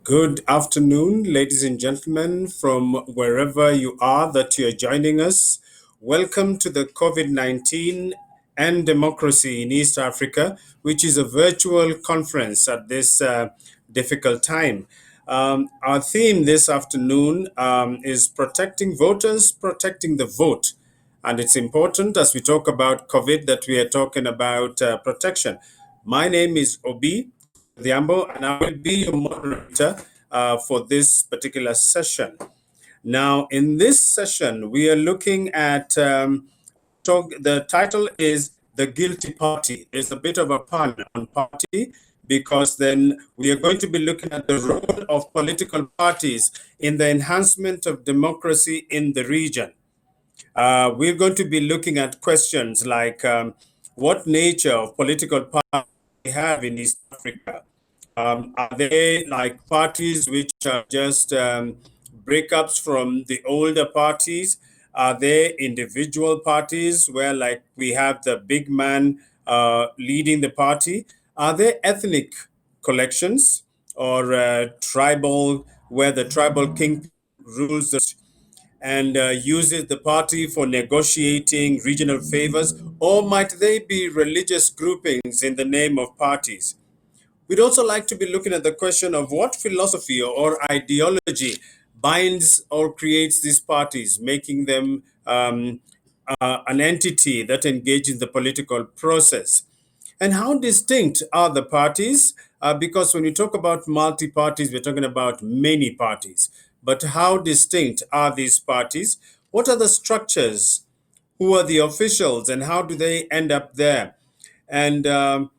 Good afternoon, ladies and gentlemen, from wherever you are that you are joining us. Welcome to the COVID-19 and Democracy in East Africa, which is a virtual conference at this difficult time. Our theme this afternoon is protecting voters, protecting the vote. And it's important as we talk about COVID that we are talking about protection. My name is Obi Obyerodhyambo, and I will be your moderator for this particular session. Now, in this session, we are looking at the title is The Guilty Party. It's a bit of a pun on party because then we are going to be looking at the role of political parties in the enhancement of democracy in the region. We're going to be looking at questions like what nature of political parties we have in East Africa. Are they like parties which are just breakups from the older parties? Are they individual parties where, like, we have the big man leading the party? Are they ethnic collections or tribal, where the tribal king rules and uses the party for negotiating regional favors? Or might they be religious groupings in the name of parties? We'd also like to be looking at the question of what philosophy or ideology binds or creates these parties, making them an entity that engages in the political process. And how distinct are the parties? Because when we talk about multi parties, we're talking about many parties. But how distinct are these parties? What are the structures? Who are the officials and how do they end up there? And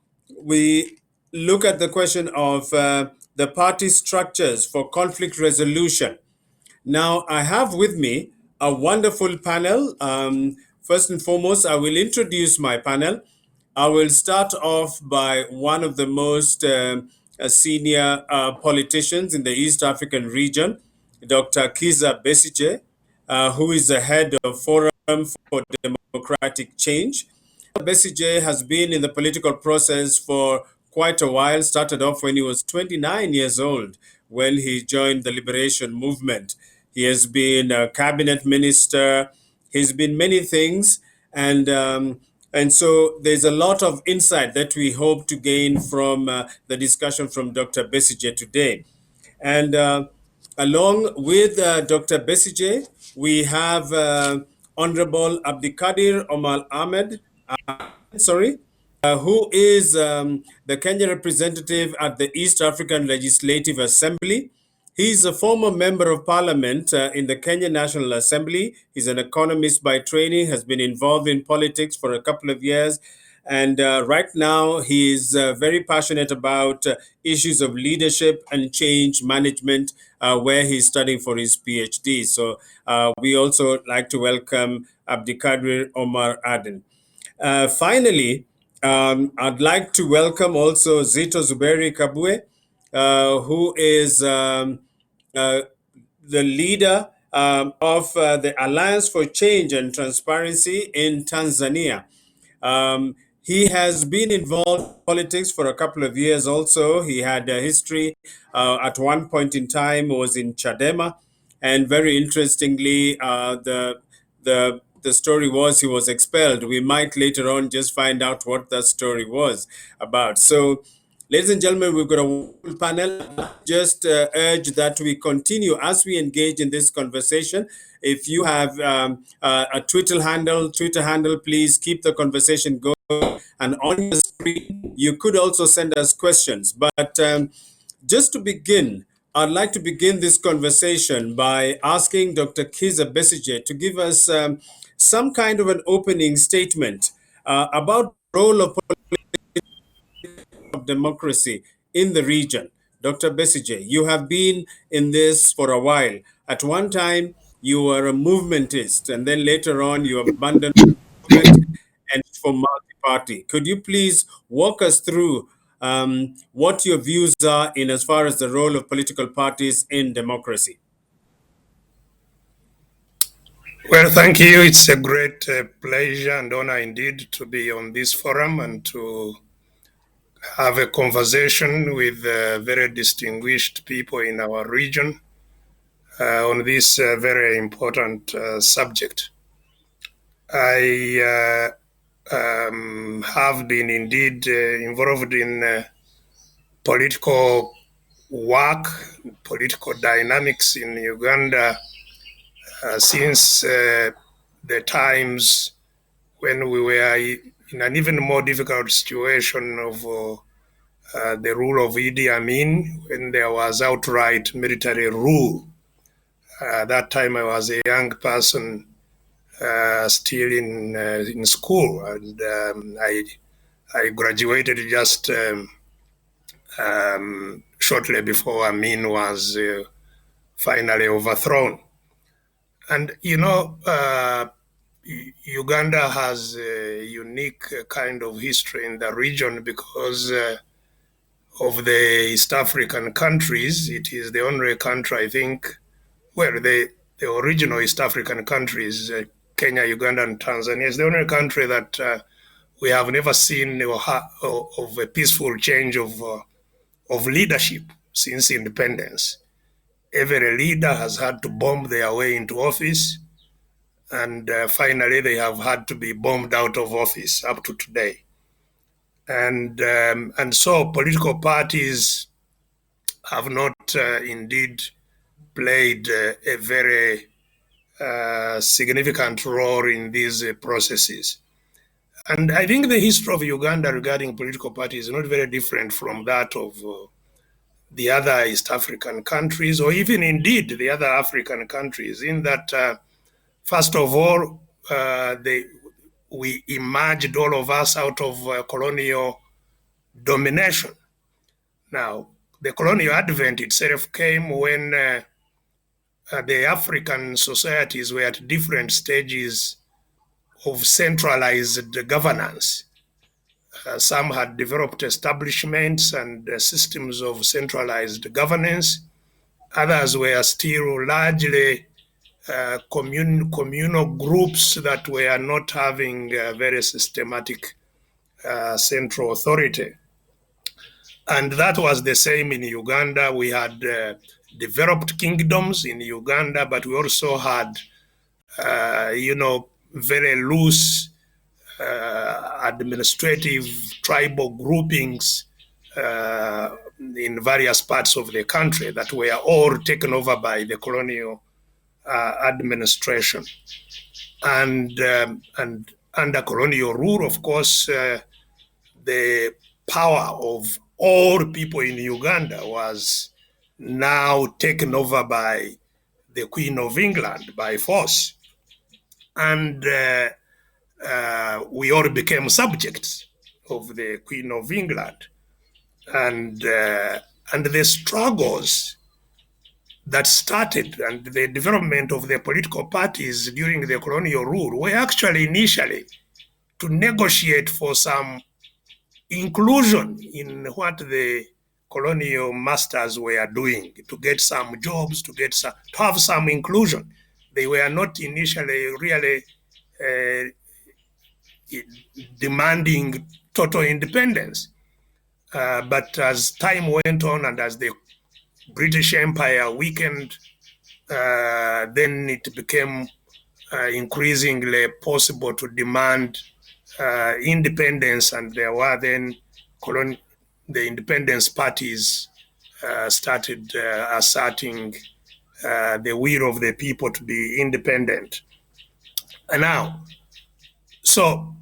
we look at the question of the party structures for conflict resolution. Now, I have with me a wonderful panel. First and foremost, I will introduce my panel. I will start off by one of the most senior politicians in the East African region, Dr. Kizza-Besigye, who is the head of Forum for Democratic Change. Besigye has been in the political process for quite a while, started off when he was 29 years old when he joined the liberation movement. He has been a cabinet minister, he's been many things, and so there's a lot of insight that we hope to gain from the discussion from Dr. Besigye today. And along with Dr. Besigye, we have Honorable Abdikadir Omar Ahmed, who is the Kenya representative at the East African Legislative Assembly. He's a former member of parliament in the Kenya National Assembly. He's an economist by training, has been involved in politics for a couple of years. And right now, he is very passionate about issues of leadership and change management, where he's studying for his PhD. So we also like to welcome Abdikadir Omar Aden. Finally, I'd like to welcome also Zitto Zuberi Kabwe, who is the leader of the Alliance for Change and Transparency in Tanzania. He has been involved in politics for a couple of years also. He had a history at one point in time was in Chadema. And very interestingly, the story was he was expelled. We might later on just find out what that story was about. So, ladies and gentlemen, we've got a wonderful panel. Just urge that we continue as we engage in this conversation. If you have a Twitter handle, please keep the conversation going. And on the screen, you could also send us questions. But just to begin, I'd like to begin this conversation by asking Dr. Kizza-Besigye to give us some kind of an opening statement about the role of democracy in the region. Dr. Besigye, you have been in this for a while. At one time, you were a movementist, and then later on, you abandoned movement and for multi-party. Could you please walk us through what your views are in as far as the role of political parties in democracy? Well, thank you. It's a great pleasure and honor indeed to be on this forum and to have a conversation with very distinguished people in our region on this very important subject. I have been indeed involved in political work, political dynamics in Uganda since the times when we were in an even more difficult situation of the rule of Idi Amin, when there was outright military rule. That time I was a young person still in school, and I graduated just shortly before Amin was finally overthrown. And Uganda has a unique kind of history in the region because of the East African countries. It is the only country, I think, well, the original East African countries, Kenya, Uganda, and Tanzania, is the only country that we have never seen of a peaceful change of leadership since independence. Every leader has had to bomb their way into office, and finally they have had to be bombed out of office up to today. And so political parties have not indeed played a very significant role in these processes. And I think the history of Uganda regarding political parties is not very different from that of the other East African countries, or even indeed the other African countries, in that first of all, we emerged, all of us, out of colonial domination. Now, the colonial advent itself came when the African societies were at different stages of centralized governance. Some had developed establishments and systems of centralized governance. Others were still largely communal groups that were not having very systematic central authority. And that was the same in Uganda. We had developed kingdoms in Uganda, but we also had, very loose administrative tribal groupings in various parts of the country that were all taken over by the colonial administration. And under colonial rule, of course, the power of all people in Uganda was now taken over by the Queen of England by force. And we all became subjects of the Queen of England. And the struggles that started and the development of the political parties during the colonial rule were actually initially to negotiate for some inclusion in what the colonial masters were doing, to get some jobs, to have some inclusion. They were not initially really demanding total independence. But as time went on and as the British Empire weakened, then it became increasingly possible to demand independence, and there were then the independence parties started asserting the will of the people to be independent. And now, so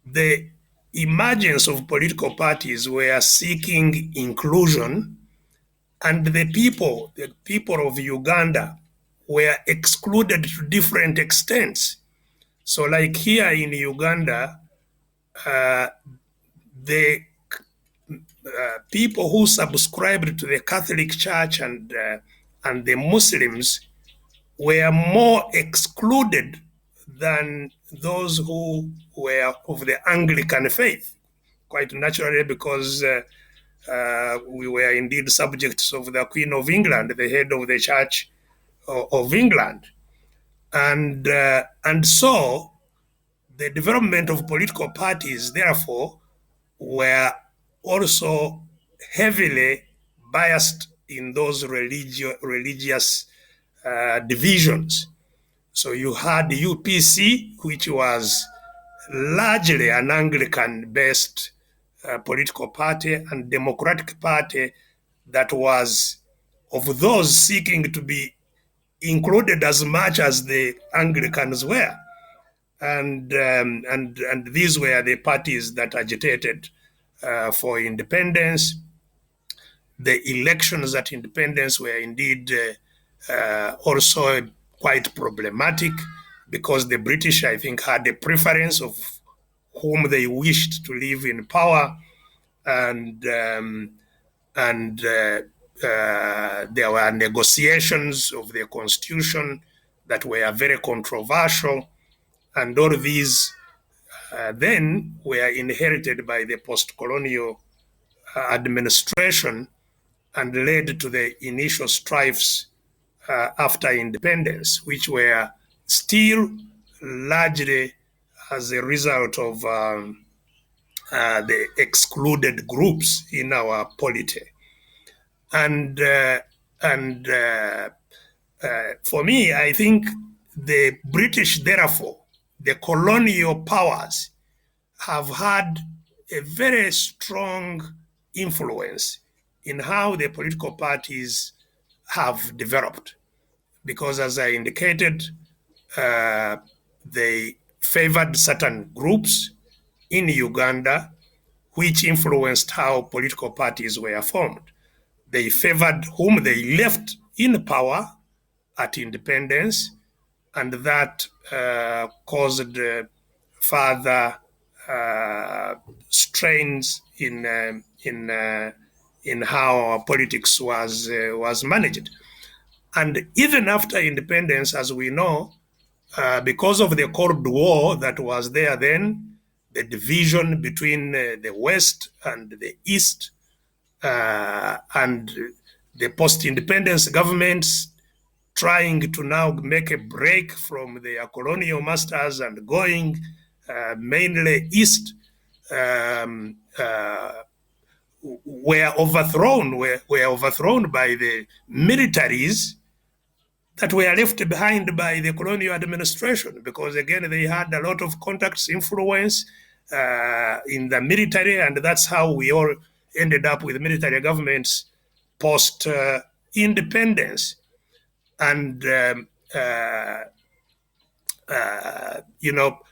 the emergence of political parties were seeking inclusion And the people of Uganda were excluded to different extents. So, like here in Uganda, uh, the people who subscribed to the Catholic Church and the Muslims were more excluded than those who were of the Anglican faith, quite naturally, because we were indeed subjects of the Queen of England, the head of the Church of England. And so the development of political parties, therefore, were also heavily biased in those religious divisions. So you had UPC, which was largely an Anglican-based political party, and Democratic Party that was of those seeking to be included as much as the Anglicans were. And these were the parties that agitated for independence. The elections at independence were indeed also quite problematic, because the British, I think, had a preference of whom they wished to live in power, and there were negotiations of the constitution that were very controversial, and all these then were inherited by the post-colonial administration and led to the initial strifes after independence, which were still largely as a result of the excluded groups in our polity. And for me, I think the British, therefore, the colonial powers, have had a very strong influence in how the political parties have developed. Because, as I indicated, they favored certain groups in Uganda, which influenced how political parties were formed. They favored whom they left in power at independence, and that caused further strains in how our politics was managed. And even after independence, as we know, because of the Cold War that was there then, the division between the West and the East, and the post-independence governments trying to now make a break from their colonial masters and going mainly east, were overthrown by the militaries that were left behind by the colonial administration, because again they had a lot of contacts, influence in the military, and that's how we all ended up with military governments post independence. And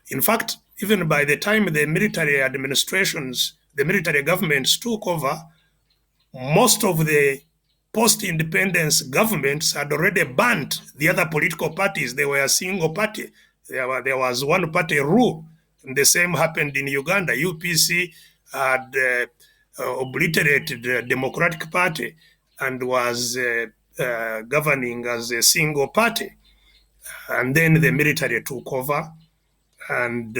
in fact, even by the time the military governments took over, most of the post-independence governments had already banned the other political parties. They were a single party. There was one party rule. And the same happened in Uganda. UPC had obliterated the Democratic Party and was governing as a single party. And then the military took over, and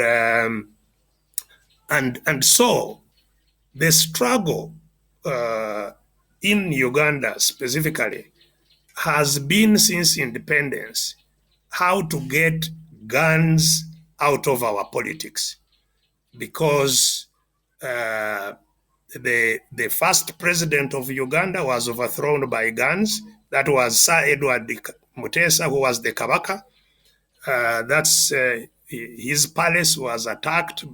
so the struggle in Uganda specifically has been since independence how to get guns out of our politics, because the first president of Uganda was overthrown by guns. That was Sir Edward Mutesa, who was the Kabaka. His palace was attacked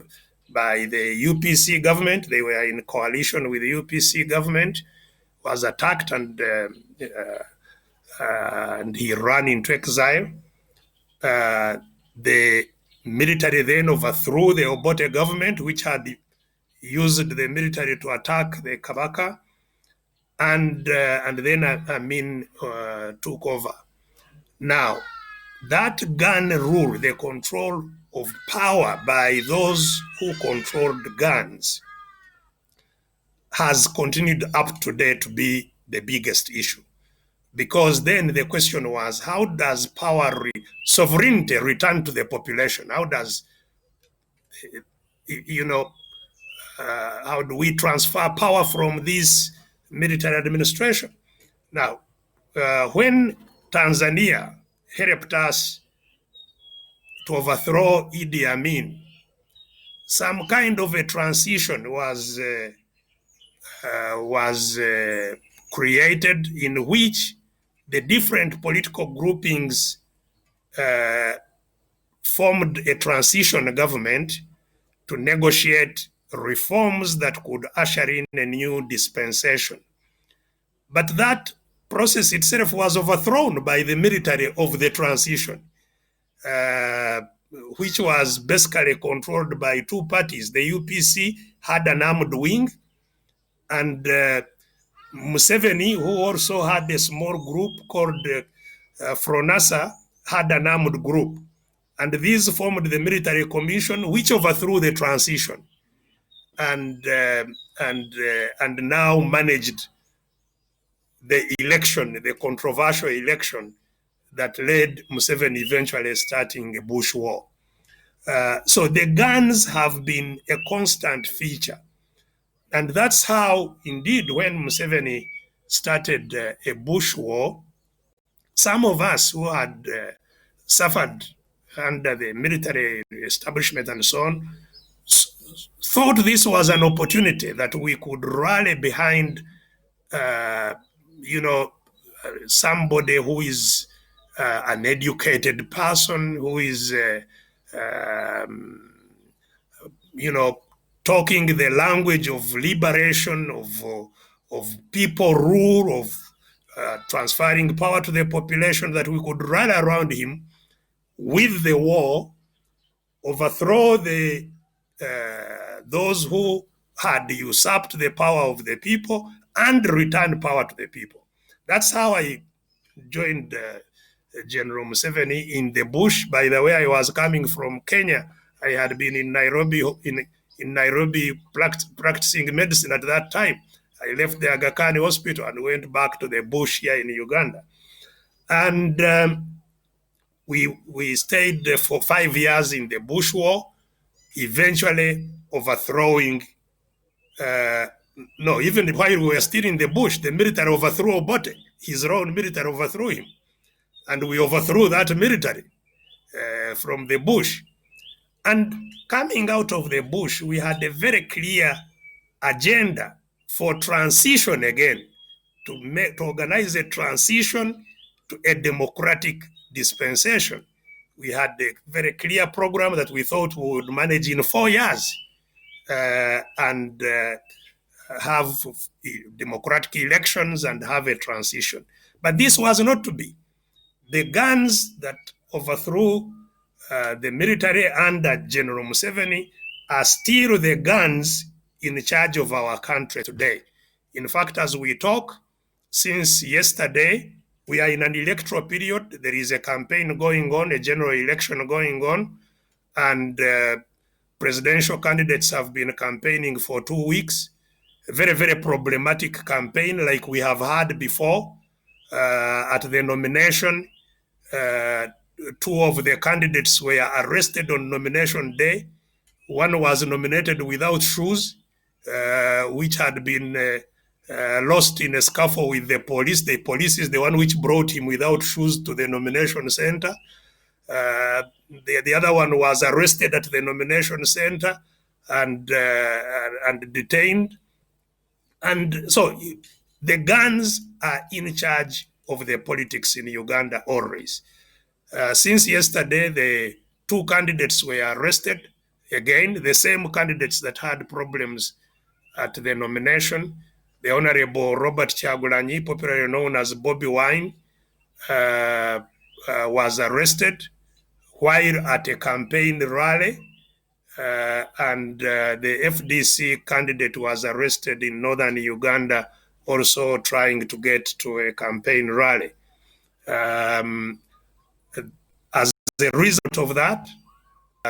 by the UPC government. They were in coalition with the UPC government, was attacked, and he ran into exile. The military then overthrew the Obote government, which had used the military to attack the Kabaka. and then Amin took over. Now, that gun rule, the control of power by those who controlled guns, has continued up to date to be the biggest issue. Because then the question was, how does sovereignty return to the population? How does, you know, how do we transfer power from this military administration? Now, when Tanzania helped us to overthrow Idi Amin, some kind of a transition was created in which the different political groupings formed a transition government to negotiate reforms that could usher in a new dispensation. But that process itself was overthrown by the military of the transition, which was basically controlled by two parties. The UPC had an armed wing, and Museveni, who also had a small group called Fronasa, had an armed group. And these formed the military commission, which overthrew the transition and now managed the election, the controversial election that led Museveni eventually starting a bush war. So the guns have been a constant feature. And that's how, indeed, when Museveni started a bush war, some of us who had suffered under the military establishment and so on thought this was an opportunity that we could rally behind, somebody who is an educated person, who is, talking the language of liberation, of people rule, of transferring power to the population, that we could rally around him with the war, overthrow those who had usurped the power of the people and return power to the people. That's how I joined General Museveni in the bush. By the way, I was coming from Kenya. I had been in Nairobi practicing medicine at that time. I left the Aga Khan hospital and went back to the bush here in Uganda. And we stayed for 5 years in the bush war, eventually overthrowing, even while we were still in the bush, the military overthrew Obote. His own military overthrew him. And we overthrew that military from the bush. And coming out of the bush, we had a very clear agenda for transition again, to organize a transition to a democratic dispensation. We had a very clear program that we thought we would manage in 4 years and have democratic elections and have a transition. But this was not to be. The guns that overthrew the military under General Museveni are still the guns in charge of our country today. In fact, as we talk, since yesterday, we are in an electoral period. There is a campaign going on, a general election going on, and presidential candidates have been campaigning for 2 weeks. A very, very problematic campaign like we have had before. At the nomination, 2 of the candidates were arrested on nomination day. One was nominated without shoes, which had been lost in a scuffle with the police. The police is the one which brought him without shoes to the nomination center. The other one was arrested at the nomination center and detained. And so the guns are in charge of the politics in Uganda always. Since yesterday, the 2 candidates were arrested. Again, the same candidates that had problems at the nomination. The Honorable Robert Kyagulanyi, popularly known as Bobby Wine, was arrested while at a campaign rally. And the FDC candidate was arrested in northern Uganda also trying to get to a campaign rally. As a result of that,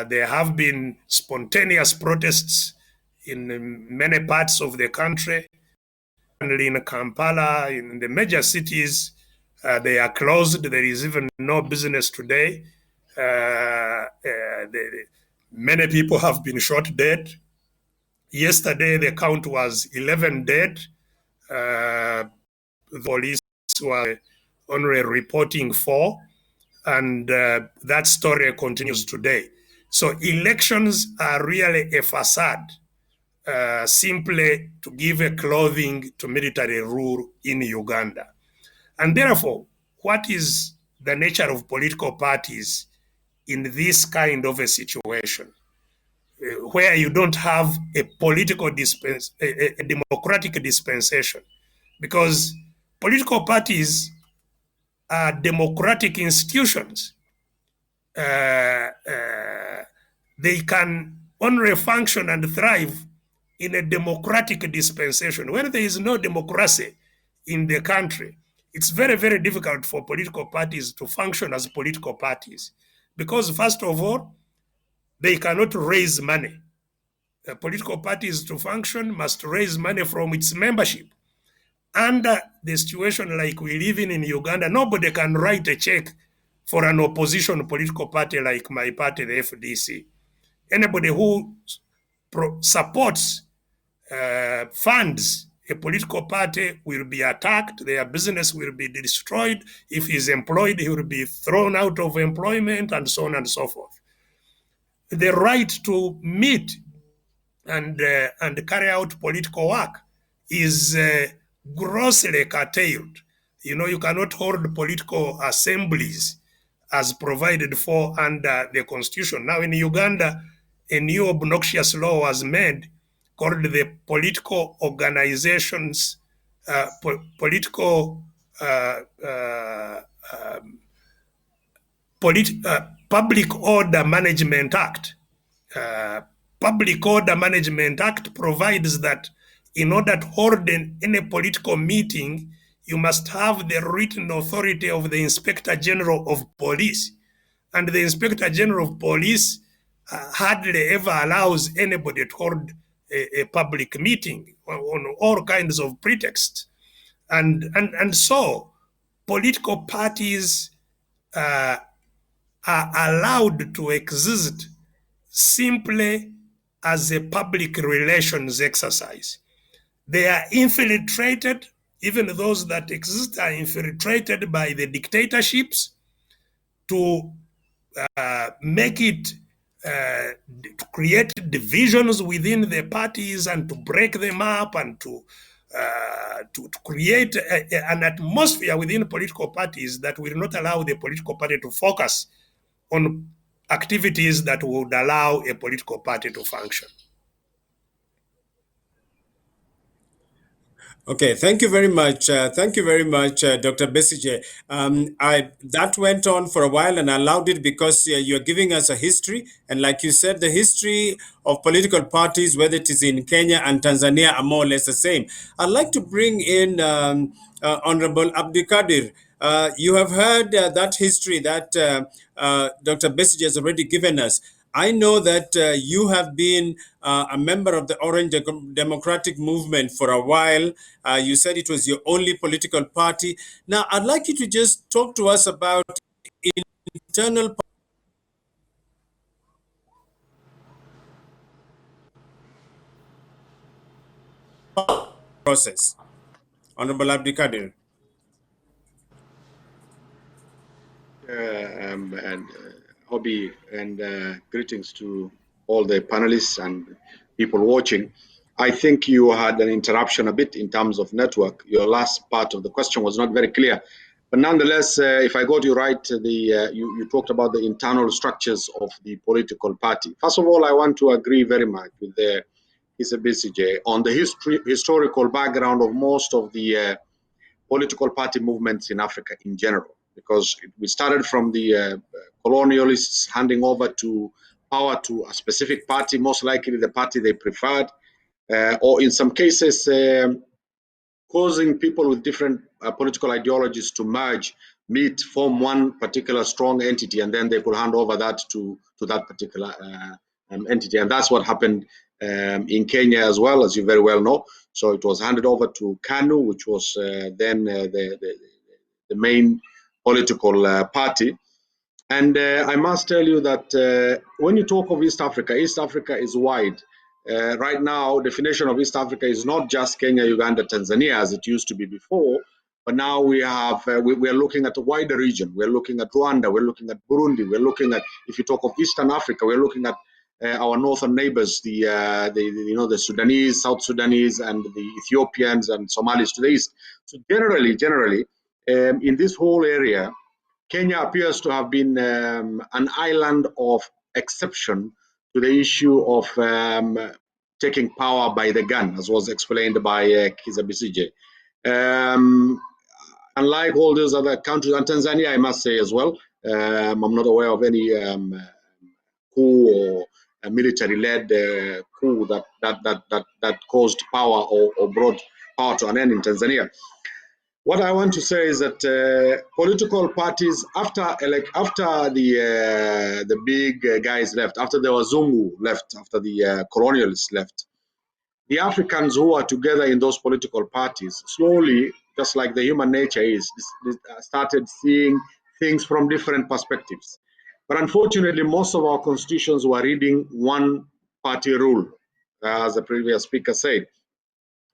there have been spontaneous protests in many parts of the country. And in Kampala, in the major cities, they are closed. There is even no business today. Many people have been shot dead. Yesterday, the count was 11 dead. The police were only reporting 4, and that story continues today. So elections are really a facade, simply to give a clothing to military rule in Uganda. And therefore, what is the nature of political parties in this kind of a situation, where you don't have a a democratic dispensation? Because political parties are democratic institutions. They can only function and thrive in a democratic dispensation. When there is no democracy in the country, it's very, very difficult for political parties to function as political parties. Because, first of all, they cannot raise money. Political parties to function must raise money from its membership. Under the situation like we live in Uganda, nobody can write a check for an opposition political party like my party, the FDC. Anybody who supports, funds a political party will be attacked, their business will be destroyed. If he's employed, he will be thrown out of employment, and so on and so forth. The right to meet and carry out political work is grossly curtailed. You cannot hold political assemblies as provided for under the constitution. Now in Uganda, a new obnoxious law was made called the Political Organizations, Political Public Order Management Act. Public Order Management Act provides that in order to hold any political meeting, you must have the written authority of the Inspector General of Police. And the Inspector General of Police hardly ever allows anybody to hold a public meeting on all kinds of pretexts. And so political parties are allowed to exist simply as a public relations exercise. They are infiltrated, even those that exist are infiltrated by the dictatorships to make it, to create divisions within the parties and to break them up and to create an atmosphere within political parties that will not allow the political party to focus on activities that would allow a political party to function. Okay, thank you very much. Thank you very much, Dr. Besigye. That went on for a while, and I allowed it because you're giving us a history. And like you said, the history of political parties, whether it is in Kenya and Tanzania, are more or less the same. I'd like to bring in Honorable Abdikadir. You have heard that history that Dr. Besigye has already given us. I know that you have been a member of the Orange Democratic Movement for a while. You said it was your only political party. Now, I'd like you to just talk to us about internal process. Honorable Abdikadir. And Hobby, and greetings to all the panelists and people watching. I think you had an interruption a bit in terms of network. Your last part of the question was not very clear. But nonetheless, if I got you right, you talked about the internal structures of the political party. First of all, I want to agree very much with the Kizza-Besigye on the historical background of most of the political party movements in Africa in general, because we started from the colonialists handing over to power to a specific party, most likely the party they preferred, or in some cases, causing people with different political ideologies to merge, meet, form one particular strong entity, and then they could hand over that to that particular entity. And that's what happened in Kenya as well, as you very well know. So it was handed over to KANU, which was then the main political party. And I must tell you that when you talk of East Africa is wide. Right now, definition of East Africa is not just Kenya, Uganda, Tanzania, as it used to be before, but now we have we are looking at a wider region. We're looking at Rwanda, we're looking at Burundi, we're looking at, if you talk of Eastern Africa, we're looking at our northern neighbors, the Sudanese, South Sudanese, and the Ethiopians and Somalis to the east. So generally, in this whole area, Kenya appears to have been an island of exception to the issue of taking power by the gun, as was explained by Kizza-Besigye. Unlike all those other countries, and Tanzania, I must say as well, I'm not aware of any coup or a military-led coup that caused power or brought power to an end in Tanzania. What I want to say is that political parties, after the big guys left, after the Wazungu left, after the colonialists left, the Africans who are together in those political parties slowly, just like the human nature is, started seeing things from different perspectives. But unfortunately, most of our constitutions were reading one party rule, as the previous speaker said.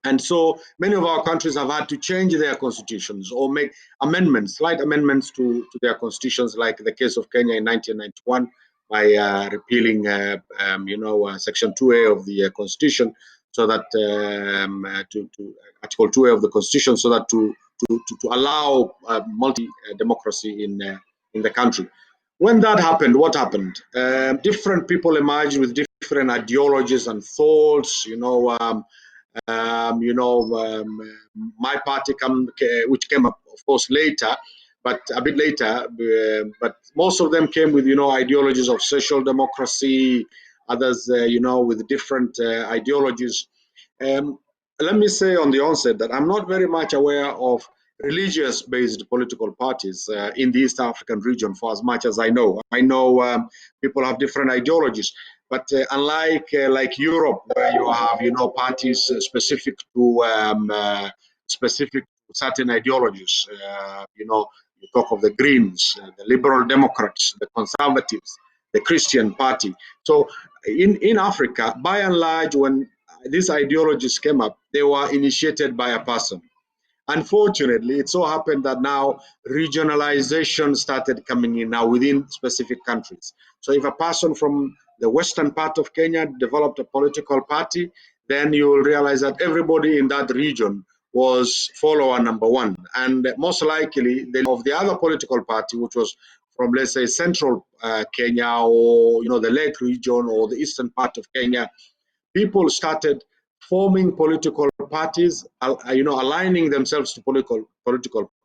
And so many of our countries have had to change their constitutions or make amendments, slight amendments to their constitutions, like the case of Kenya in 1991 by repealing, Section 2A of the Constitution, so that to Article 2A of the Constitution, so that to allow multi-democracy in the country. When that happened, what happened? Different people emerged with different ideologies and thoughts. My party which came up, of course, later, but a bit later, but most of them came with, ideologies of social democracy, others, with different ideologies. Let me say on the onset that I'm not very much aware of religious-based political parties in the East African region, for as much as I know. I know people have different ideologies. But unlike like Europe, where you have parties specific to certain ideologies, you talk of the Greens, the Liberal Democrats, the Conservatives, the Christian Party. So in Africa, by and large, when these ideologies came up, they were initiated by a person. Unfortunately, it so happened that now regionalization started coming in now within specific countries. So if a person from the western part of Kenya developed a political party, then you will realize that everybody in that region was follower number one. And most likely, of the other political party, which was from, let's say, central Kenya, or the Lake region, or the eastern part of Kenya, people started forming political parties, aligning themselves to political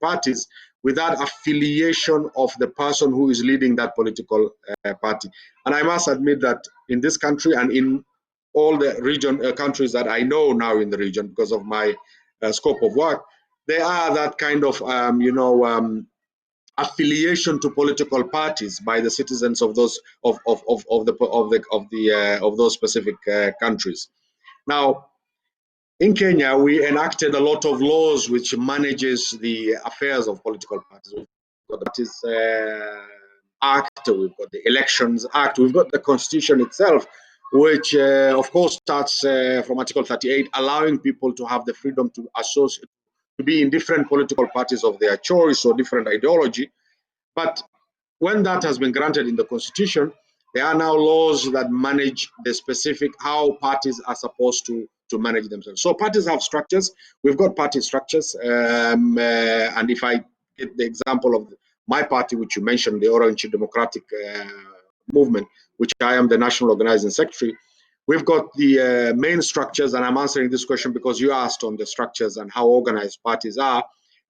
parties without affiliation of the person who is leading that political party. And I must admit that in this country and in all the region countries that I know now in the region, because of my scope of work, there are that kind of affiliation to political parties by the citizens of those of those specific countries. Now, in Kenya, we enacted a lot of laws which manages the affairs of political parties. We've got the Parties Act, we've got the Elections Act, we've got the Constitution itself, which of course starts from Article 38, allowing people to have the freedom to associate, to be in different political parties of their choice or different ideology. But when that has been granted in the Constitution, there are now laws that manage the specific how parties are supposed to manage themselves. So parties have structures. We've got party structures. And if I get the example of my party, which you mentioned, the Orange Democratic Movement, which I am the national organizing secretary, we've got the main structures, and I'm answering this question because you asked on the structures and how organized parties are.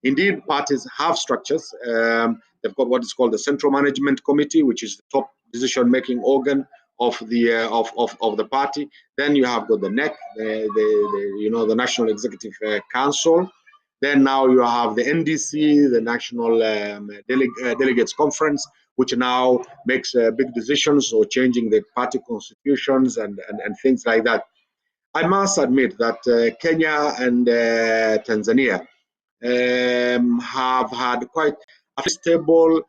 Indeed, parties have structures. They've got what is called the Central Management Committee, which is the top decision-making organ of the of the party. Then you have got the NEC, the National Executive Council. Then now you have the NDC, the National Delegates Conference, which now makes big decisions or changing the party constitutions and things like that. I must admit that Kenya and Tanzania have had quite a stable,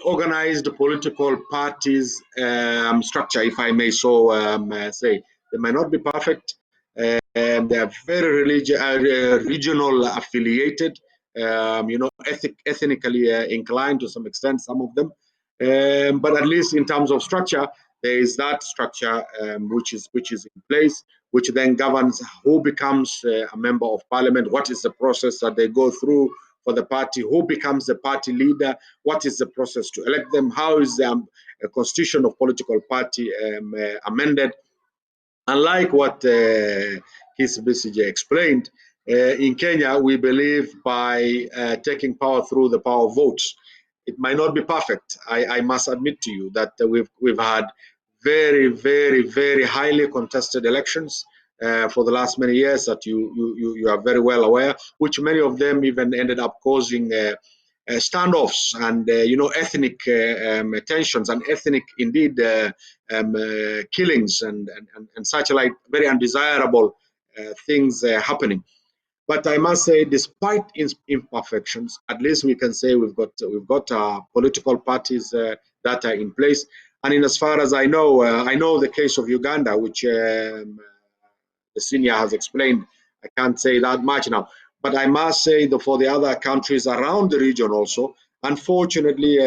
organized political parties structure, if I may so say. They might not be perfect. They are very regional affiliated, ethnically inclined to some extent, some of them. But at least in terms of structure, there is that structure which is in place, which then governs who becomes a member of parliament, what is the process that they go through for the party, who becomes the party leader, what is the process to elect them, how is the constitution of political party amended. Unlike what Kizza-Besigye explained, in Kenya, we believe by taking power through the power of votes. It might not be perfect. I must admit to you that we've had very, very, very highly contested elections for the last many years that you are very well aware, which many of them even ended up causing standoffs and ethnic tensions and ethnic indeed killings and such like very undesirable things happening. But I must say, despite imperfections, at least we can say we've got political parties that are in place. And in as far as I know the case of Uganda, which the senior has explained. I can't say that much now. But I must say that for the other countries around the region also, unfortunately,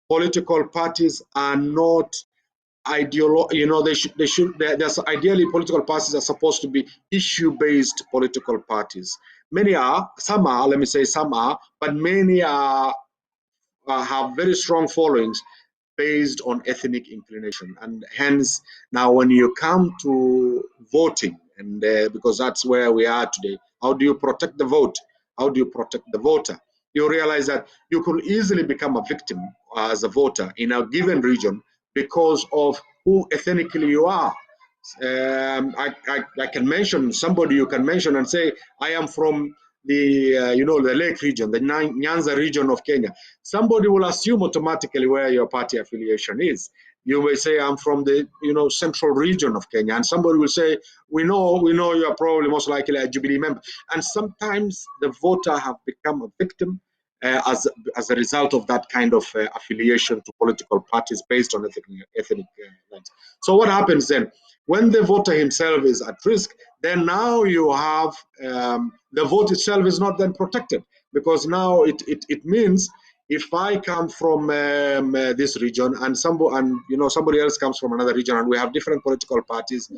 political parties are not there's ideally political parties are supposed to be issue-based political parties. Many are, some are, let me say some are, but many are have very strong followings based on ethnic inclination. And hence, now when you come to voting, and because that's where we are today, how do you protect the vote? How do you protect the voter? You realize that you could easily become a victim as a voter in a given region because of who ethnically you are. I can mention somebody you can mention and say, I am from the Lake region, the Nyanza region of Kenya. Somebody will assume automatically where your party affiliation is. You may say, I'm from the central region of Kenya, and somebody will say, we know you are probably most likely a Jubilee member. And sometimes the voter have become a victim as a result of that kind of affiliation to political parties based on ethnic lines. So what happens then? When the voter himself is at risk, then now you have the vote itself is not then protected, because now it means if I come from this region and somebody else comes from another region and we have different political parties,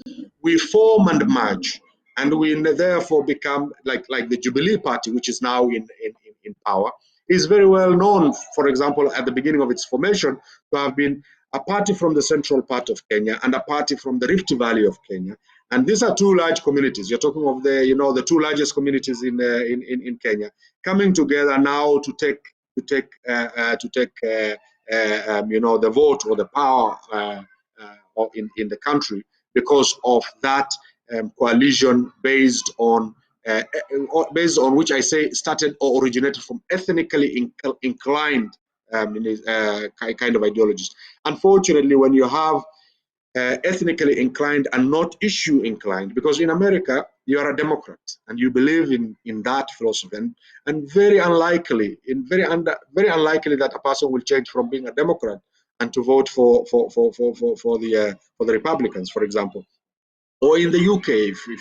we form and merge, and we therefore become like the Jubilee Party, which is now in power, is very well known, for example, at the beginning of its formation, to have been a party from the central part of Kenya and a party from the Rift Valley of Kenya. And these are two large communities. You're talking of the two largest communities in Kenya coming together now to take the vote or the power in the country because of that coalition based on which I say started or originated from ethnically inclined kind of ideologies. Unfortunately, when you have ethnically inclined and not issue inclined, because in America you are a Democrat and you believe in that philosophy, and very unlikely that a person will change from being a Democrat and to vote for the Republicans, for example. Or in the UK,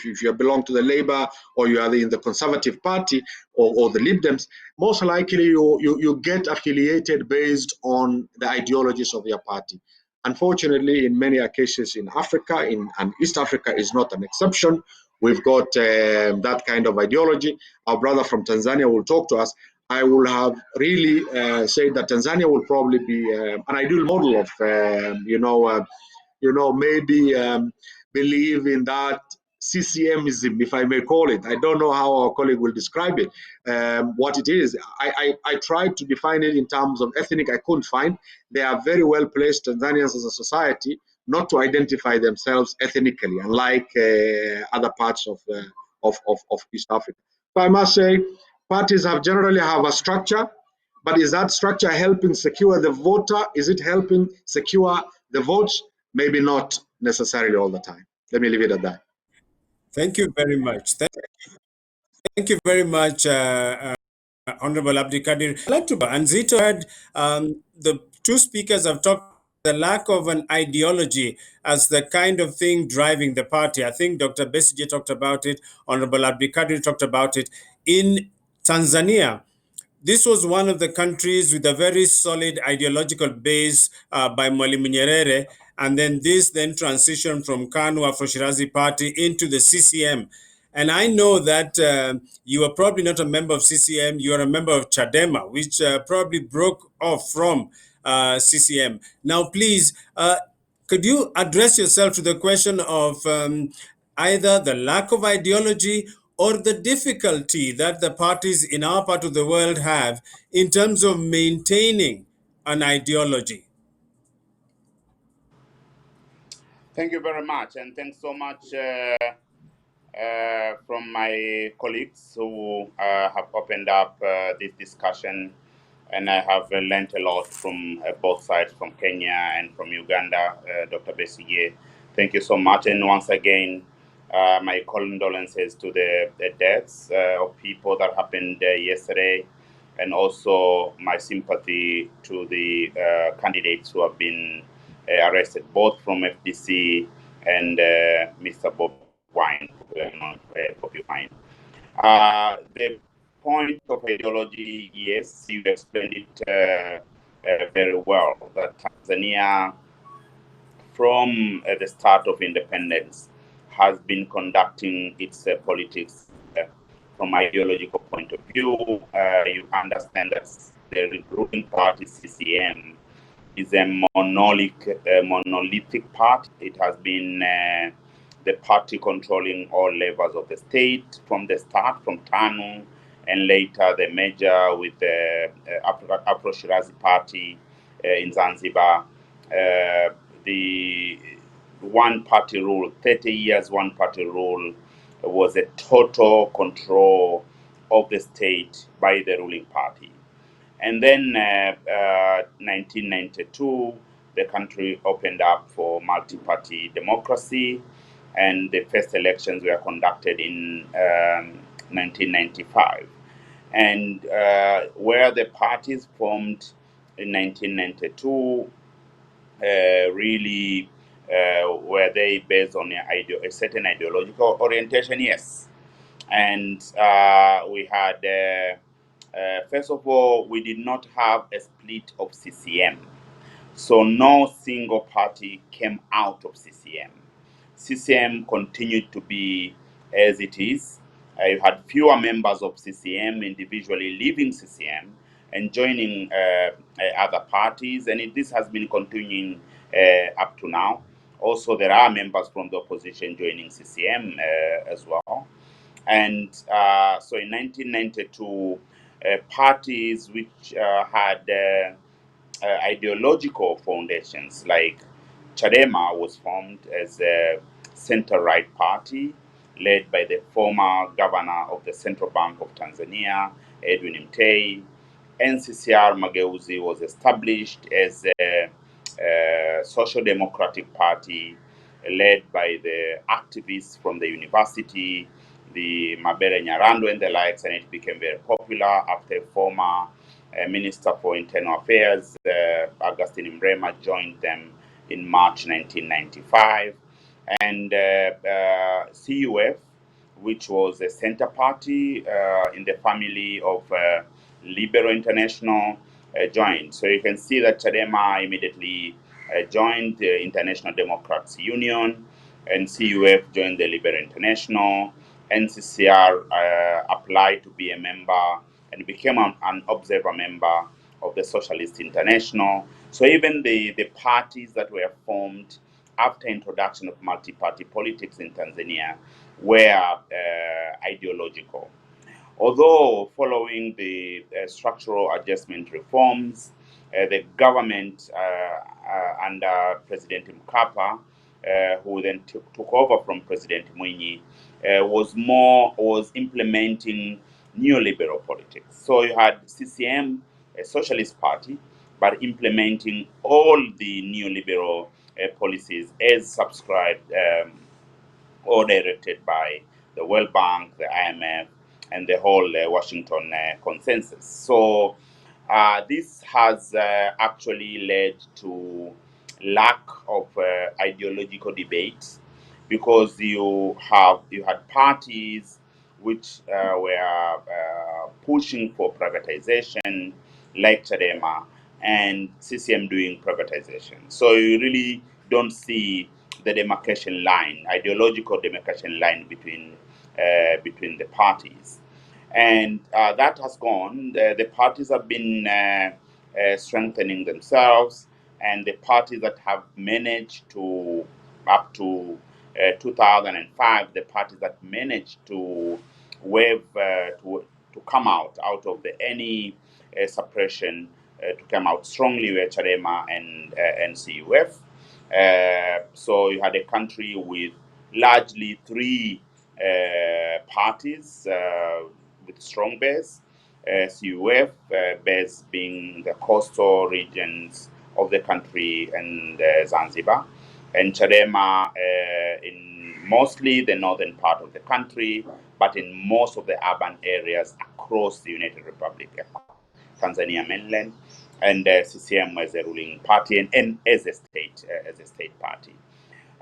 if you belong to the Labour or you are in the Conservative Party or the Lib Dems, most likely you get affiliated based on the ideologies of your party. Unfortunately, in many cases in Africa, and East Africa is not an exception, we've got that kind of ideology. Our brother from Tanzania will talk to us. I will have really said that Tanzania will probably be an ideal model of, maybe believe in that CCMism, if I may call it. I don't know how our colleague will describe it, what it is. I tried to define it in terms of ethnic. I couldn't find. They are very well placed, Tanzanians as a society, not to identify themselves ethnically, unlike other parts of East Africa. I must say, parties have generally have a structure, but is that structure helping secure the voter? Is it helping secure the votes? Maybe not necessarily all the time. Let me leave it at that. Thank you very much. Thank you very much, Honorable Abdikadir. I'd like to, and Zitto had the two speakers have talked the lack of an ideology as the kind of thing driving the party. I think Dr. Besigye talked about it, Honorable Abdikadir talked about it. In Tanzania, this was one of the countries with a very solid ideological base by Mwalimu Nyerere, and then this then transitioned from KANU Afro-Shirazi Party into the CCM. And I know that you are probably not a member of CCM, you are a member of Chadema, which probably broke off from CCM. Now, please, could you address yourself to the question of either the lack of ideology or the difficulty that the parties in our part of the world have in terms of maintaining an ideology? Thank you very much, and thanks so much from my colleagues who have opened up this discussion, and I have learned a lot from both sides, from Kenya and from Uganda, Dr. Besigye. Thank you so much, and once again, my condolences to the deaths of people that happened yesterday, and also my sympathy to the candidates who have been arrested, both from FDC and Mr. Bob Wine, Bobby Wine. The point of ideology, yes, you explained it very well, that Tanzania, from the start of independence, has been conducting its politics from ideological point of view. You understand that the ruling party, CCM, is a monolithic party. It has been the party controlling all levels of the state from the start, from TANU, and later the merger with the Afro-Shirazi Party in Zanzibar. The one-party rule, 30 years one-party rule, was a total control of the state by the ruling party. And then 1992, the country opened up for multi-party democracy, and the first elections were conducted in 1995. And where the parties formed in 1992 really were they based on a certain ideological orientation? Yes. And we had first of all, we did not have a split of CCM. So no single party came out of CCM. CCM continued to be as it is. You had fewer members of CCM individually leaving CCM and joining other parties, and this has been continuing up to now. Also, there are members from the opposition joining CCM as well. And so in 1992, parties which had ideological foundations, like Chadema was formed as a center-right party led by the former governor of the Central Bank of Tanzania, Edwin Mtei. NCCR Mageuzi was established as a social democratic party led by the activists from the university, the Mabere Nyarando and the likes, and it became very popular after former Minister for Internal Affairs, Augustine Mrema, joined them in March 1995. And CUF, which was a center party in the family of Liberal International, joined. So you can see that Chadema immediately joined the International Democrats Union, and CUF joined the Liberal International. NCCR applied to be a member and became an observer member of the Socialist International. So even the parties that were formed after introduction of multi-party politics in Tanzania were ideological. Although following the structural adjustment reforms, the government under President Mkapa who then took over from President Mwinyi, was implementing neoliberal politics. So you had CCM, a socialist party, but implementing all the neoliberal policies as subscribed or directed by the World Bank, the IMF, and the whole Washington consensus. So this has actually led to lack of ideological debates, because you had parties which were pushing for privatization, like Chadema, and CCM doing privatization. So you really don't see the demarcation line, ideological demarcation line between the parties, and that has gone. The parties have been strengthening themselves, and the parties that have managed to, up to 2005, the parties that managed to wave to come out of any suppression, to come out strongly were Chadema and CUF. So you had a country with largely three parties with strong base. CUF, base being the coastal regions of the country and Zanzibar, and Chadema in mostly the northern part of the country, but in most of the urban areas across the United Republic, Tanzania mainland, and CCM as a ruling party and as a state party.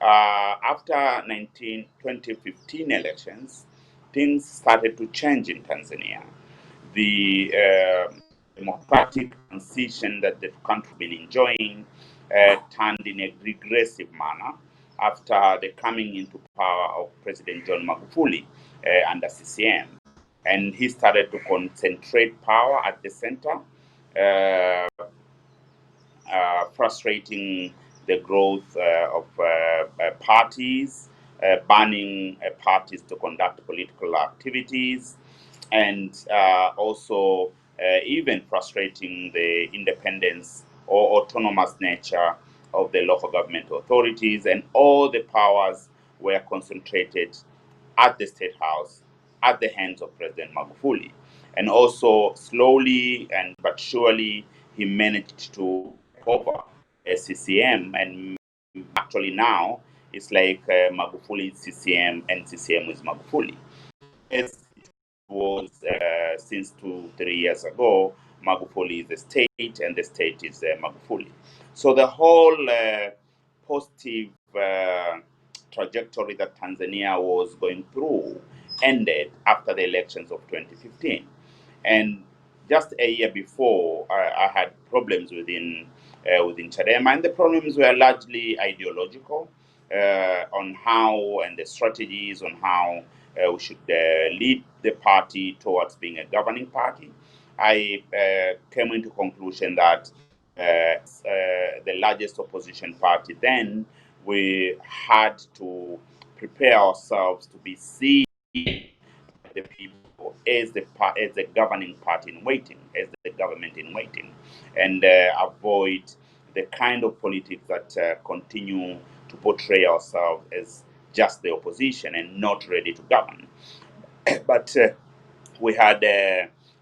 After 2015 elections, things started to change in Tanzania. The democratic transition that the country been enjoying turned in a regressive manner after the coming into power of President John Magufuli under CCM. And he started to concentrate power at the center, frustrating the growth of parties, banning parties to conduct political activities, and also even frustrating the independence or autonomous nature of the local government authorities, and all the powers were concentrated at the State House at the hands of President Magufuli. And also slowly and but surely he managed to take over CCM, and actually now it's like Magufuli is CCM and CCM is Magufuli. As it was since 2-3 years ago, Magufuli is the state and the state is Magufuli. So the whole positive trajectory that Tanzania was going through ended after the elections of 2015. And just a year before, I had problems within Chadema, and the problems were largely ideological on how, and the strategies on how we should lead the party towards being a governing party. I came into conclusion that the largest opposition party then, we had to prepare ourselves to be seen by the people as the governing party in waiting, as the government in waiting, and avoid the kind of politics that continue to portray ourselves as just the opposition and not ready to govern. But we had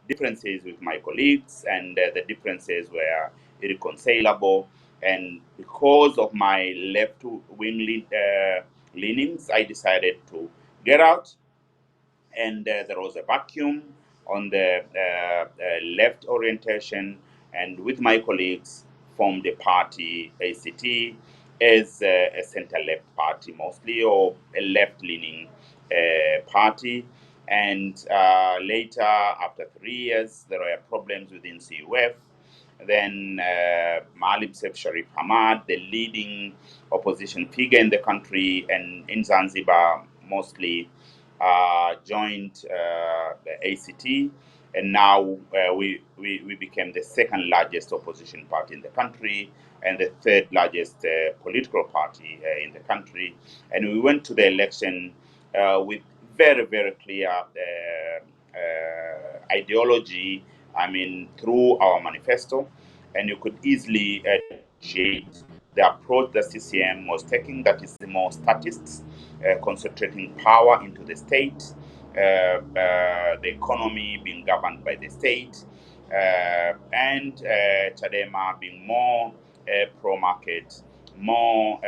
differences with my colleagues, and the differences were irreconcilable. And because of my left-wing leanings, I decided to get out, and there was a vacuum on the left orientation, and with my colleagues formed a party, ACT, as a center-left party mostly, or a left-leaning party. And later, after 3 years, there were problems within CUF. Then Maalim Seif Sharif Hamad, the leading opposition figure in the country and in Zanzibar mostly, joined the ACT, and now we became the second largest opposition party in the country and the third largest political party in the country. And we went to the election with very, very clear ideology, I mean, through our manifesto, and you could easily appreciate the approach that CCM was taking, that is the more statists, concentrating power into the state, the economy being governed by the state, and Chadema being more pro-market, more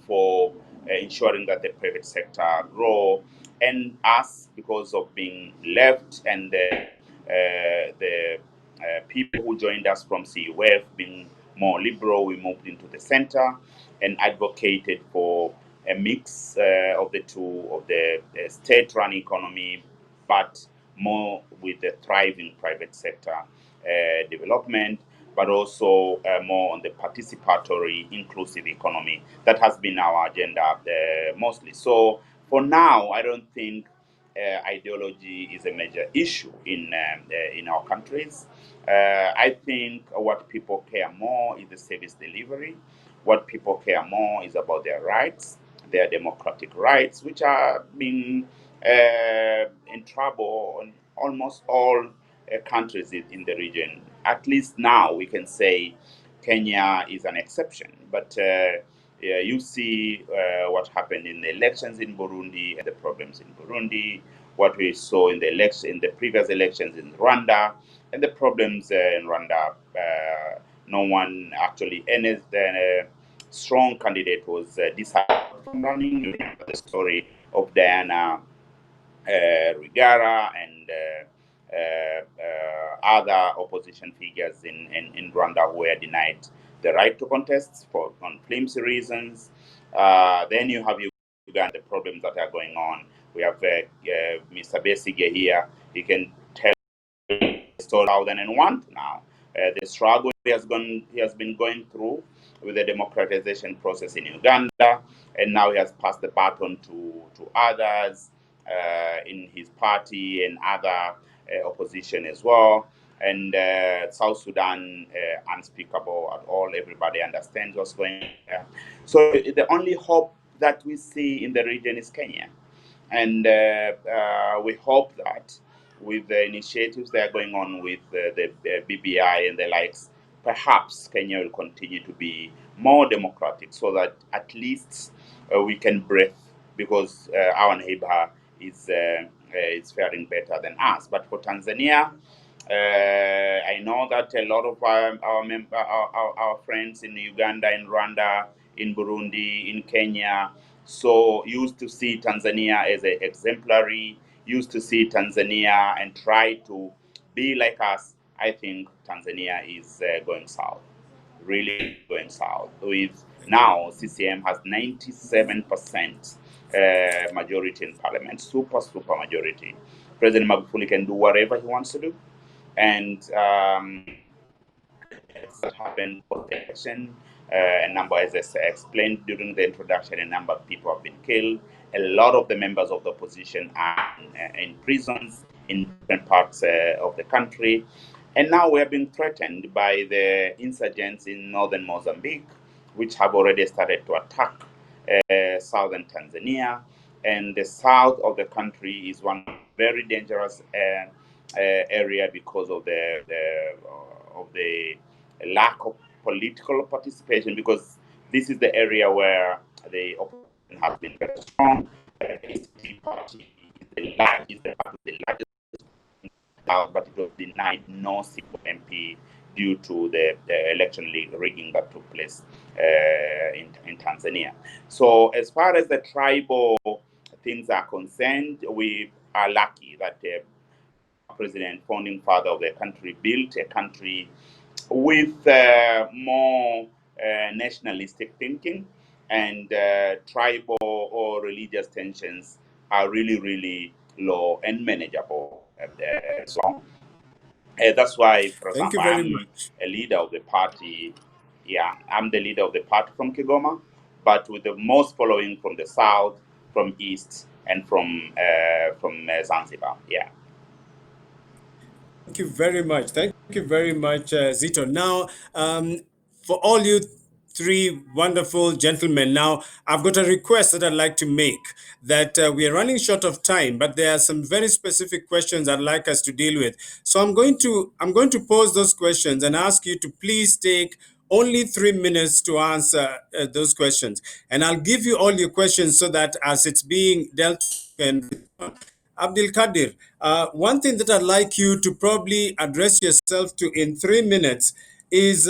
for ensuring that the private sector grow, and us, because of being left, and the people who joined us from CUF being more liberal, we moved into the center and advocated for a mix of the two, of the state-run economy, but more with the thriving private sector development, but also more on the participatory, inclusive economy. That has been our agenda mostly. So for now, I don't think ideology is a major issue in our countries. I think what people care more is the service delivery. What people care more is about their rights, their democratic rights, which are being in trouble in almost all countries in the region. At least now we can say Kenya is an exception, but yeah, you see what happened in the elections in Burundi and the problems in Burundi, what we saw in the previous elections in Rwanda, and the problems in Rwanda. No one actually, any strong candidate was disallowed from running. You remember the story of Diana Rigara and other opposition figures in Rwanda who were denied the right to contest on flimsy reasons. Then you have Uganda, the problems that are going on. We have Mr. Besigye here. He can tell the story 2001 now. The struggle he has been going through with the democratization process in Uganda, and now he has passed the baton to others in his party and other opposition as well. And South Sudan, unspeakable at all. Everybody understands what's going on there. So the only hope that we see in the region is Kenya. And we hope that with the initiatives that are going on with the BBI and the likes, perhaps Kenya will continue to be more democratic, so that at least we can breathe, because our neighbor is faring better than us. But for Tanzania, I know that a lot of our friends in Uganda, in Rwanda, in Burundi, in Kenya, so used to see Tanzania as an exemplary, used to see Tanzania and try to be like us. I think Tanzania is going south, really going south. With now, CCM has 97% majority in parliament, super majority. President Magufuli can do whatever he wants to do. And that happened post the election. A number, as I explained during the introduction, a number of people have been killed. A lot of the members of the opposition are in prisons in different parts of the country. And now we are being threatened by the insurgents in northern Mozambique, which have already started to attack southern Tanzania. And the south of the country is one very dangerous area because of the lack of political participation, because this is the area where the opposition has been very strong. The ACT party is the largest, but it was denied no seat for MP due to the election rigging that took place in Tanzania. So as far as the tribal things are concerned, we are lucky that the president, founding father of the country, built a country with more nationalistic thinking, and tribal or religious tensions are really, really low and manageable. So that's why, for Thank you example, very I'm much. a leader of the party. Yeah, I'm the leader of the party from Kigoma, but with the most following from the south, from east, and from Zanzibar. Yeah. Thank you very much. Thank you very much, Zito. Now, for all you three wonderful gentlemen. Now, I've got a request that I'd like to make that we are running short of time, but there are some very specific questions I'd like us to deal with. So I'm going to pose those questions and ask you to please take only 3 minutes to answer those questions. And I'll give you all your questions so that as it's being dealt and Abdikadir, one thing that I'd like you to probably address yourself to in 3 minutes is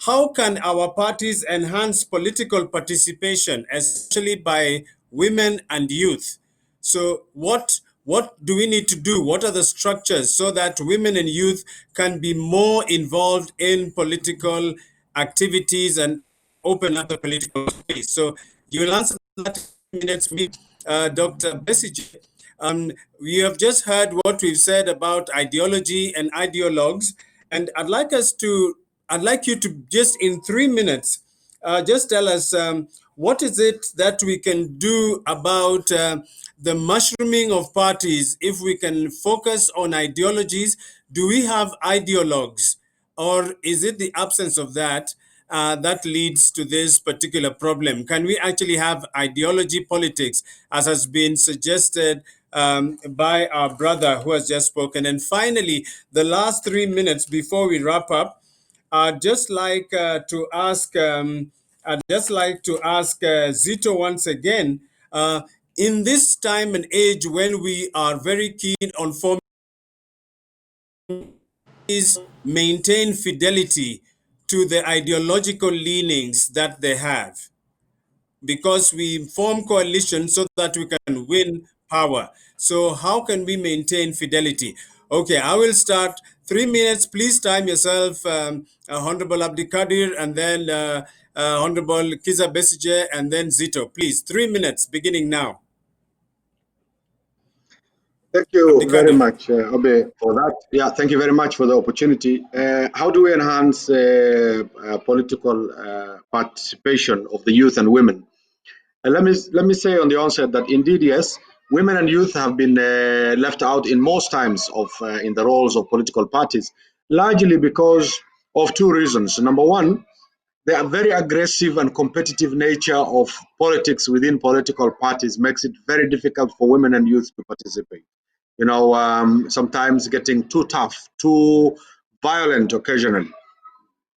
how can our parties enhance political participation, especially by women and youth? So what do we need to do? What are the structures so that women and youth can be more involved in political activities and open up the political space? So you will answer that in minutes, me, Dr. Besigye. We have just heard what we've said about ideology and ideologues, and I'd like you to just in 3 minutes just tell us what is it that we can do about the mushrooming of parties. If we can focus on ideologies, do we have ideologues, or is it the absence of that that leads to this particular problem? Can we actually have ideology politics, as has been suggested by our brother who has just spoken? And finally, the last 3 minutes before we wrap up, I'd just like to ask. Zitto once again. In this time and age when we are very keen on forming, is maintain fidelity to the ideological leanings that they have, because we form coalitions so that we can win power. So how can we maintain fidelity? Okay, I will start. 3 minutes. Please time yourself, Honorable Abdikadir, and then Honorable Kizza-Besigye, and then Zitto. Please, 3 minutes, beginning now. Thank you very Abdikadir. much, Obe, for that. Yeah, thank you very much for the opportunity. How do we enhance political participation of the youth and women? Let me say on the onset that indeed, yes, women and youth have been left out in most times of in the roles of political parties, largely because of two reasons. Number one, the very aggressive and competitive nature of politics within political parties makes it very difficult for women and youth to participate. Sometimes getting too tough, too violent occasionally.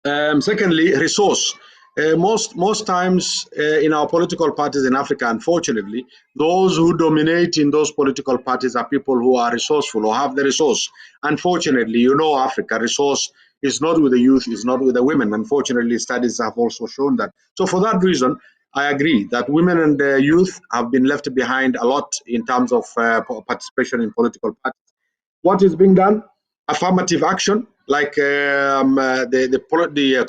Secondly, resource. Most times in our political parties in Africa, unfortunately, those who dominate in those political parties are people who are resourceful or have the resource. Unfortunately, Africa, resource is not with the youth, is not with the women. Unfortunately, studies have also shown that. So for that reason, I agree that women and youth have been left behind a lot in terms of participation in political parties. What is being done? Affirmative action, like the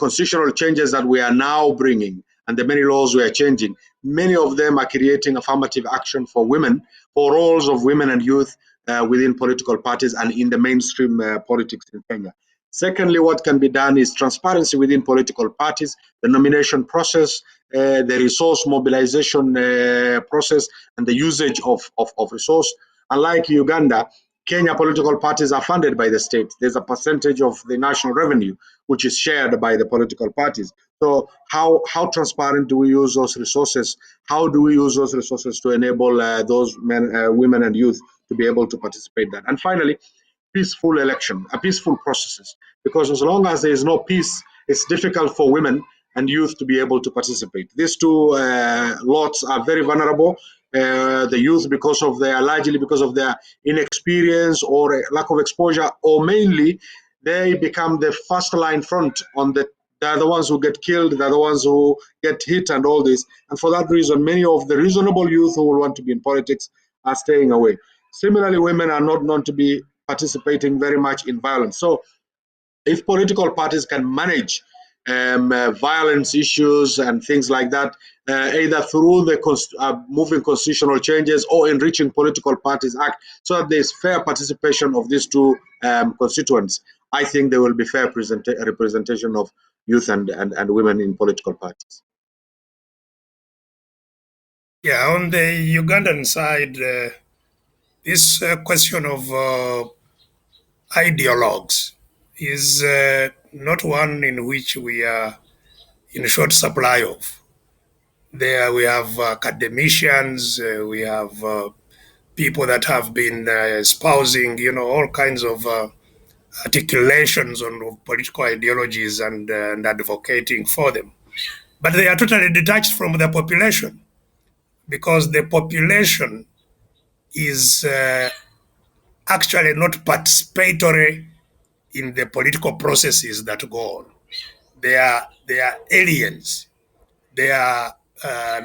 constitutional changes that we are now bringing and the many laws we are changing. Many of them are creating affirmative action for women, for roles of women and youth within political parties and in the mainstream politics in Kenya. Secondly, what can be done is transparency within political parties, the nomination process, the resource mobilization process, and the usage of resource. Unlike Uganda, Kenya political parties are funded by the state. There's a percentage of the national revenue which is shared by the political parties. So how transparent do we use those resources? How do we use those resources to enable those men, women, and youth to be able to participate in that? And finally, peaceful election, peaceful processes. Because as long as there is no peace, it's difficult for women and youth to be able to participate. These two lots are very vulnerable. The youth, largely because of their inexperience or lack of exposure, or mainly they become the first line front on they're the ones who get killed, they're the ones who get hit and all this. And for that reason, many of the reasonable youth who will want to be in politics are staying away. Similarly, women are not known to be participating very much in violence. So if political parties can manage violence issues and things like that, either through the moving constitutional changes or enriching political parties act, so that there's fair participation of these two constituents, I think there will be fair representation of youth and women in political parties. Yeah, on the Ugandan side, this question of ideologues is not one in which we are in short supply of. There we have academicians, we have people that have been espousing, all kinds of articulations on political ideologies and advocating for them. But they are totally detached from the population because the population is actually not participatory in the political processes that go on. They are aliens. They are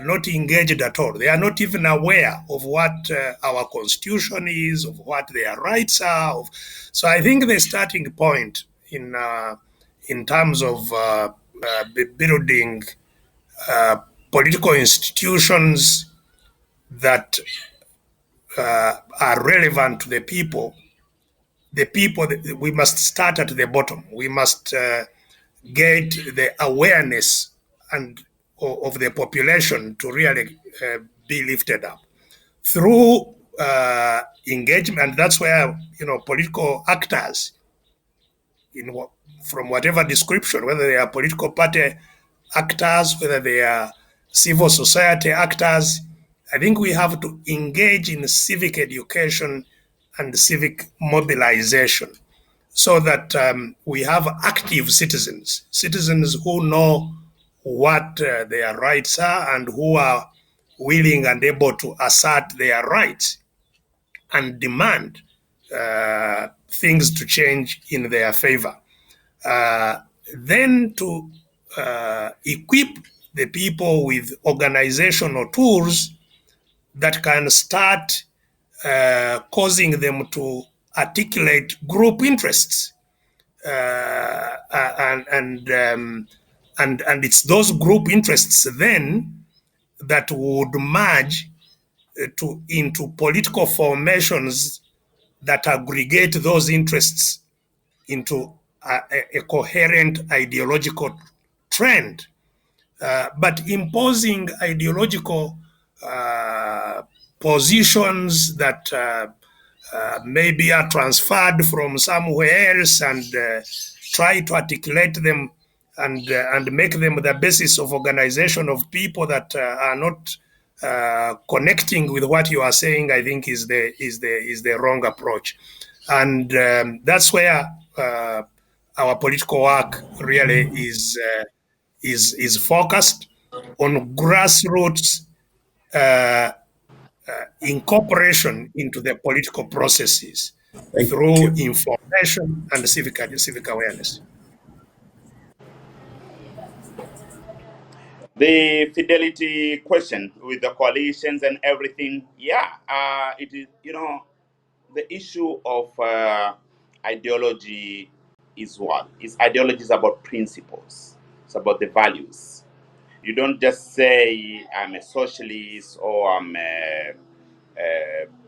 not engaged at all. They are not even aware of what our constitution is, of what their rights are. So I think the starting point in terms of building uh, political institutions that are relevant to the people, we must start at the bottom. We must get the awareness and of the population to really be lifted up through engagement. That's where political actors, from whatever description, whether they are political party actors, whether they are civil society actors, I think we have to engage in civic education and civic mobilization so that we have active citizens who know what their rights are and who are willing and able to assert their rights and demand things to change in their favor. Then to equip the people with organizational tools that can start causing them to articulate group interests, and it's those group interests then that would merge into political formations that aggregate those interests into a coherent ideological trend. But imposing ideological positions that maybe are transferred from somewhere else and try to articulate them and make them the basis of organization of people that are not connecting with what you are saying, I think is the wrong approach, and that's where our political work really is focused on grassroots uh, incorporation into the political processes Thank through you. information and civic awareness. The fidelity question with the coalitions and everything, yeah, it is, the issue of ideology is what? Ideology is about principles. It's about the values. You don't just say I'm a socialist or I'm a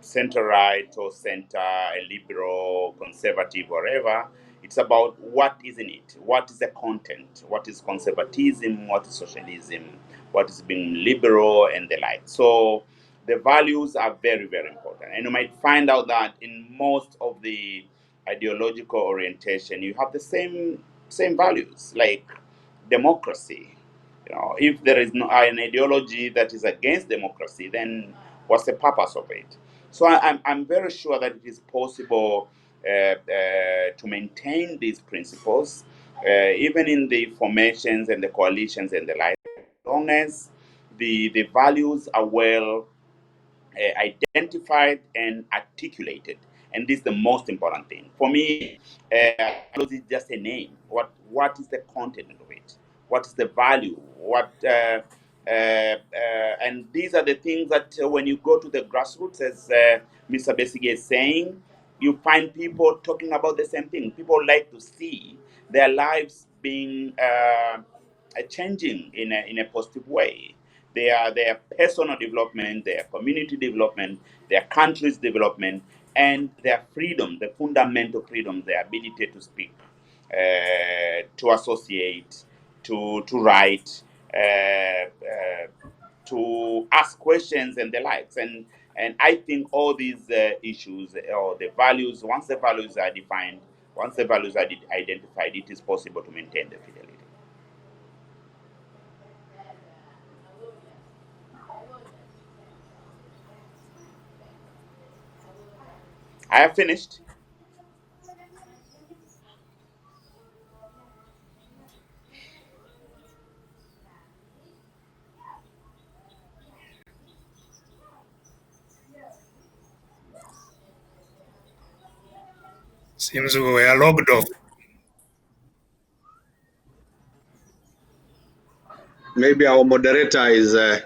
center right or center, a liberal, conservative, whatever. It's about what is in it, what is the content, what is conservatism, what is socialism, what is being liberal, and the like. So the values are very, very important. And you might find out that in most of the ideological orientation, you have the same values, like democracy. If there is an ideology that is against democracy, then what's the purpose of it? So I'm very sure that it is possible to maintain these principles, even in the formations and the coalitions and the like, as long as the values are well identified and articulated. And this is the most important thing. For me, is just a name. What is the content of it? What is the value? And these are the things that when you go to the grassroots, as Mr. Besigye is saying, you find people talking about the same thing. People like to see their lives being changing in a positive way. Their personal development, their community development, their country's development, and their freedom, the fundamental freedom, the ability to speak, to associate, to write, to ask questions and the likes. And I think all these issues or the values, once the values are defined, once the values are identified, it is possible to maintain the fidelity. I have finished. Seems we were logged off. Maybe our moderator is the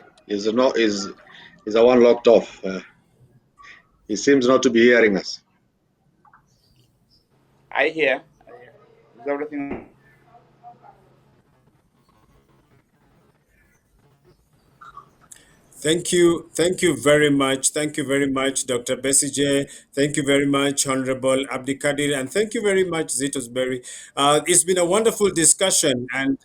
one locked off. He seems not to be hearing us. I hear. Is everything? Thank you very much. Thank you very much, Dr. Besigye. Thank you very much, Honorable Abdikadir, and thank you very much, Zitto Zuberi. It's been a wonderful discussion, and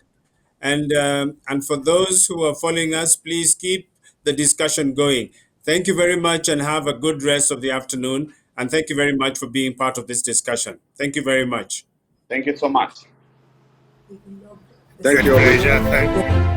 for those who are following us, please keep the discussion going. Thank you very much, and have a good rest of the afternoon. And thank you very much for being part of this discussion. Thank you very much. Thank you so much. Thank Great you. pleasure. Thank you.